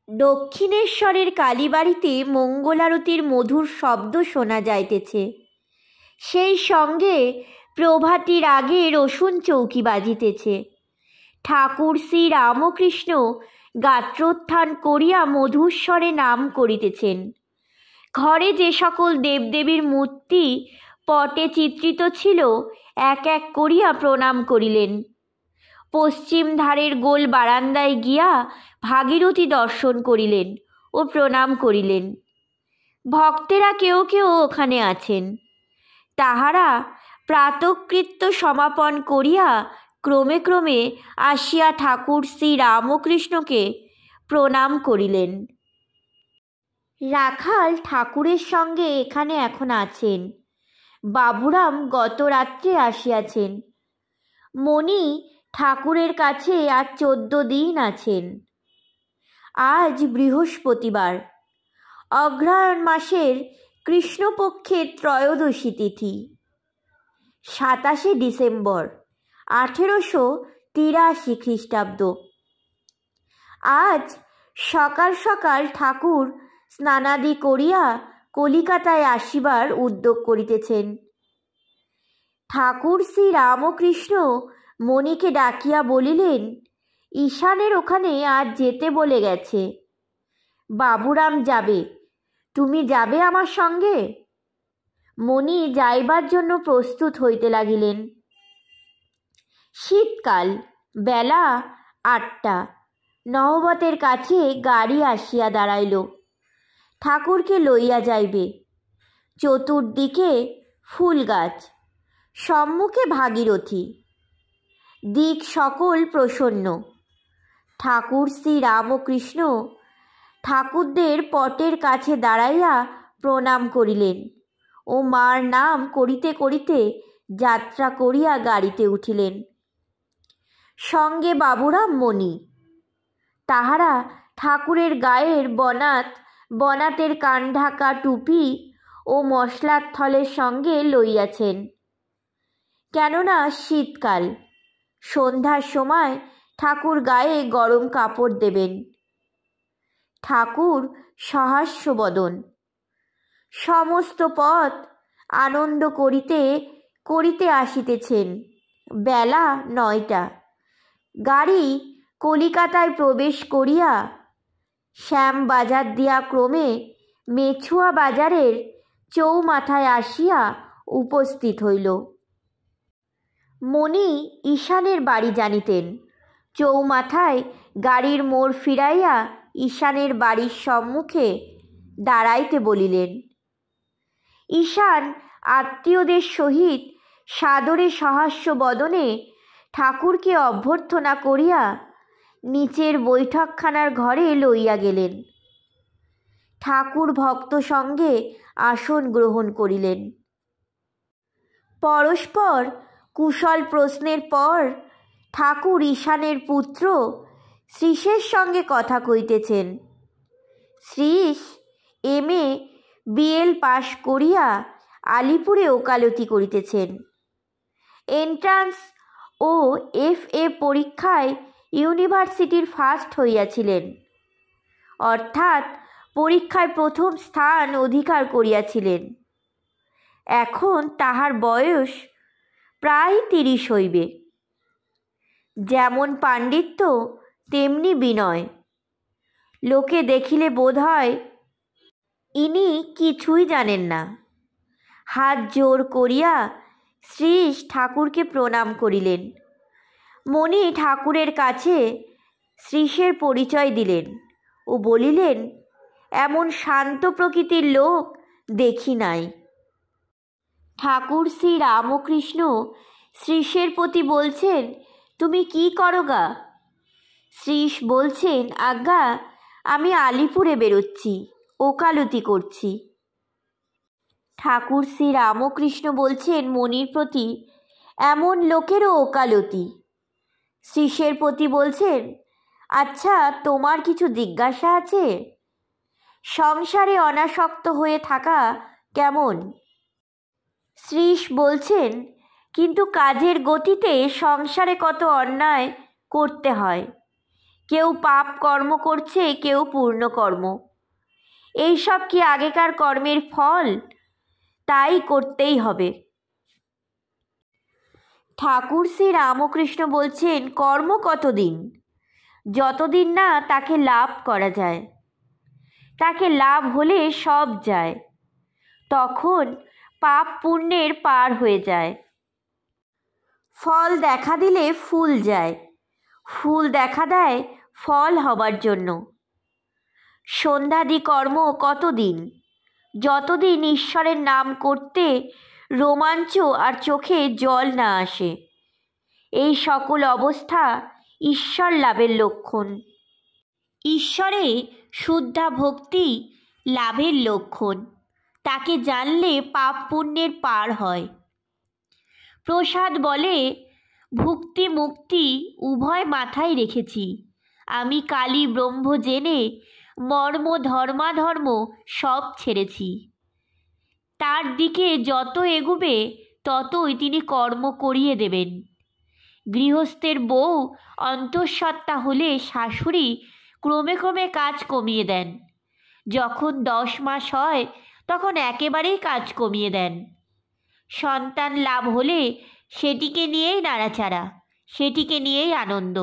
দক্ষিণেশ্বরের কালীবাড়িতে মঙ্গলারতির মধুর শব্দ শোনা যাইতেছে। সেই সঙ্গে প্রভাতীর আগে রসুন চৌকি বাজিতেছে। ঠাকুর শ্রী রামকৃষ্ণ গাত্রোত্থান করিয়া মধুস্বরে নাম করিতেছেন। ঘরে যে সকল দেবদেবীর মূর্তি পটে চিত্রিত ছিল এক এক করিয়া প্রণাম করিলেন। পশ্চিম ধারের গোল বারান্দায় গিয়া ভাগীরথী দর্শন করিলেন ও প্রণাম করিলেন। ভক্তেরা কেউ কেউ ওখানে আছেন। তাহারা প্রাতকৃত্য সমাপন করিয়া ক্রমে ক্রমে আসিয়া ঠাকুর শ্রী রামকৃষ্ণকে প্রণাম করিলেন। রাখাল ঠাকুরের সঙ্গে এখানে এখন আছেন। বাবুরাম গত রাত্রে আসিয়াছেন। মণি ঠাকুরের কাছে আর 14 দিন আছেন। আজ বৃহস্পতিবার, অগ্রহায়ণ মাসের কৃষ্ণপক্ষের ত্রয়োদশী তিথি, 27শে ডিসেম্বর 1883 খ্রিস্টাব্দ। আজ সকাল সকাল ঠাকুর স্নানাদি করিয়া কলিকাতায় আসিবার উদ্যোগ করিতেছেন। ঠাকুর শ্রী রামকৃষ্ণ মণিকে ডাকিয়া বলিলেন, ঈশানের ওখানে আজ যেতে বলে গেছে। বাবুরাম যাবে, তুমি যাবে আমার সঙ্গে? মণি যাইবার জন্য প্রস্তুত হইতে লাগিলেন। শীতকাল, বেলা 8টা। নহবতের কাছে গাড়ি আসিয়া দাঁড়াইল। ঠাকুরকে লইয়া যাইবে। চতুর্দিকে ফুল গাছ, সম্মুখে ভাগীরথী, দিক সকল প্রসন্ন। ঠাকুর শ্রী রামকৃষ্ণ ঠাকুরদের পটের কাছে দাঁড়াইয়া প্রণাম করিলেন ও মার নাম করিতে করিতে যাত্রা করিয়া গাড়িতে উঠিলেন। সঙ্গে বাবুরাম, মণি। তাহারা ঠাকুরের গায়ের বনাতের কান ঢাকা টুপি ও মশলার থলের সঙ্গে লইয়াছেন। কেননা শীতকাল, সন্ধ্যার সময় ঠাকুর গায়ে গরম কাপড় দেবেন। ঠাকুর সহাস্যবদন। সমস্ত পথ আনন্দ করিতে করিতে আসিতেছেন। বেলা 9টা। গাড়ি কলিকাতায় প্রবেশ করিয়া শ্যামবাজার দিয়া ক্রমে মেছুয়া বাজারের চৌমাথায় আসিয়া উপস্থিত হইল। মণি ঈশানের বাড়ি জানিতেন। চৌমাথায় গাড়ির মোড় ফিরাইয়া ঈশানের বাড়ির সম্মুখে দাঁড়াইতে বলিলেন। ঈশান আত্মীয়দের সহিত সাদরে সহাস্য বদনে ঠাকুরকে অভ্যর্থনা করিয়া নিচের বৈঠকখানার ঘরে লইয়া গেলেন। ঠাকুর ভক্ত সঙ্গে আসন গ্রহণ করিলেন। পরস্পর কুশল প্রশ্নের পর ঠাকুর ঈশানের পুত্র শ্রীশের সঙ্গে কথা কইতেছেন। শ্রীশ MA BL পাশ করিয়া আলিপুরে ওকালতি করিতেছেন। এন্ট্রান্স ও FA পরীক্ষায় ইউনিভার্সিটির ফার্স্ট হইয়াছিলেন, অর্থাৎ পরীক্ষায় প্রথম স্থান অধিকার করিয়াছিলেন। এখন তাহার বয়স প্রায় 30 হইবে। যেমন পাণ্ডিত্য তেমনি বিনয়। লোকে দেখিলে বোধ হয় ইনি কিছুই জানেন না। হাত জোর করিয়া শ্রীশ ঠাকুরকে প্রণাম করিলেন। মণি ঠাকুরের কাছে শ্রীশের পরিচয় দিলেন ও বলিলেন, এমন শান্ত প্রকৃতির লোক দেখি নাই। ঠাকুর শ্রী রামকৃষ্ণ শ্রীশের প্রতি বলছেন, তুমি কি করো গা? শ্রীশ বলছেন, আজ্ঞা, আমি আলিপুরে বেরোচ্ছি, ওকালতি করছি। ঠাকুর শ্রী রামকৃষ্ণ বলছেন মণির প্রতি, এমন লোকেরও ওকালতি। শ্রীশের প্রতি বলছেন, আচ্ছা, তোমার কিছু জিজ্ঞাসা আছে? সংসারে অনাসক্ত হয়ে থাকা কেমন? শ্রীশ বলছেন, কিন্তু কাজের গতিতে সংসারে কত অন্যায় করতে হয়, কেউ পাপ কর্ম করছে, কেউ পূর্ণ কর্ম। এইসব কি আগেকার কর্মের ফল? তাই করতেই হবে। ঠাকুর শ্রী রামকৃষ্ণ বলছেন, কর্ম কতদিন? যতদিন না তাকে লাভ করা যায়। তাকে লাভ হলে সব যায়, তখন পাপ পুণ্যের পার হয়ে যায়। ফল দেখা দিলে ফুল যায়, ফুল দেখা দেয় ফল হবার জন্য। সন্ধ্যাদি কর্ম কতদিন? যতদিন ঈশ্বরের নাম করতে রোমাঞ্চ আর চোখে জল না আসে। এই সকল অবস্থা ঈশ্বর লাভের লক্ষণ। ঈশ্বরে শুদ্ধা ভক্তি লাভের লক্ষণ। তাকে জানলে পাপ পুণ্যের পার হয়। প্রসাদ বলে, ভুক্তি মুক্তি উভয় মাথায় রেখেছি। আমি কালী ব্রহ্ম জেনে মর্ম ধর্মাধর্ম সব ছেড়েছি। তার দিকে যত এগুবে ততই তিনি কর্ম করিয়ে দেবেন। গৃহস্থের বউ অন্তঃসত্ত্বা হলে শাশুড়ি ক্রমে ক্রমে কাজ কমিয়ে দেন। যখন 10 মাস হয় তখন একেবারেই কাজ কমিয়ে দেন। সন্তান লাভ হলে সেটিকে নিয়েই নাড়াচাড়া, সেটিকে নিয়েই আনন্দ।